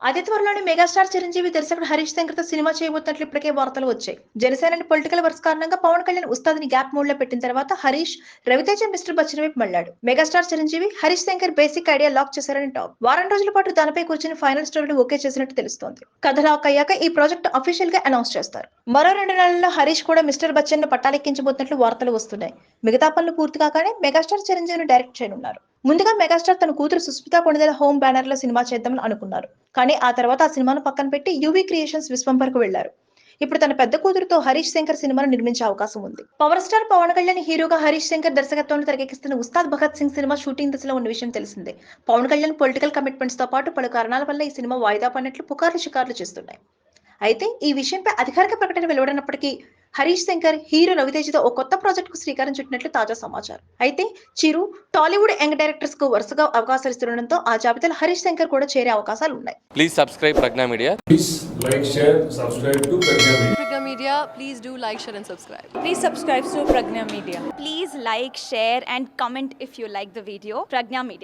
అతి త్వరలోనే మెగాస్టార్ చిరంజీవి దర్శకుడు హరీష్ శంకర్ తో సినిమా చేయబోతున్నట్లు ఇప్పటికే వార్తలు వచ్చాయి. జనసేన పొలిటికల్ వర్క్స్ కారణంగా పవన్ కళ్యాణ్ ఉస్తాద్ ని గ్యాప్ మోడ్ లో పెట్టిన తర్వాత హరీష్ రవితేజ మిస్టర్ బచ్చన్ వైపు మళ్ళాడు. Megastar Chiranjeevi Harish Shankar basic idea lock చేశారని టాక్. వారం రోజుల పాటు దానిపై కూర్చుని ఫైనల్ స్టోరీలు ఓకే చేసినట్టు తెలుస్తోంది. కథ లాక్ అయ్యాక ఈ ప్రాజెక్ట్ అఫీషియల్ గా అనౌన్స్ చేస్తారు. మరో 2 నెలల్లో హరీష్ కూడా మిస్టర్ బచ్చన్ ను పట్టాలెక్కించబోతున్నట్లు వార్తలు వస్తున్నాయి. మిగతా పనులు పూర్తి కాగానే మెగాస్టార్ చిరంజీవిని డైరెక్ట్ చేయనున్నారు. ముందుగా మెగాస్టార్ తన కూతురు సుస్మితా కొణిదెల హోమ్ బ్యానర్ లో సినిమా చేద్దామని అనుకున్నారు. కానీ ఆ తర్వాత ఆ సినిమాను పక్కన పెట్టి యువి క్రియేషన్స్ విశ్వంబర్కు వెళ్లారు. ఇప్పుడు తన పెద్ద కూతురుతో హరీష్ శంకర్ సినిమాను నిర్మించే అవకాశం ఉంది. పవర్ స్టార్ పవన్ కళ్యాణ్ హీరోగా హరీష్ శంకర్ దర్శకత్వంలో తెరకెక్కిస్తున్న ఉస్తాద్ భగత్ సింగ్ సినిమా షూటింగ్ దశలో ఉన్న విషయం తెలిసిందే. పవన్ కళ్యాణ్ పొలిటికల్ కమిట్మెంట్స్ తో పాటు పలు కారణాల వల్ల ఈ సినిమా వాయిదా పడినట్లు పుకార్లు షికార్లు చేస్తున్నాయి. అయితే ఈ విషయంపై అధికారిక ప్రకటన వెలువడినప్పటికీ హరీష్ శంకర్ హీరో రవితేజతో ఓ కొత్త ప్రాజెక్ట్ కు శ్రీకారం చుట్టినట్లు తాజా సమాచారం. అయితే చిరు టాలీవుడ్ యంగ్ డైరెక్టర్స్ కు వరుసగా అవకాశాలు ఇస్తుండటంతో ఆ జాబితాలో హరీష్ శంకర్ కూడా చేరే అవకాశాలు ఉన్నాయి. Please subscribe Pragna Media. Please like, share, subscribe to Pragna Media. Pragna Media, please do like, share and subscribe. Please subscribe to Pragna Media. Please like, share and comment if you like the video. Pragna Media.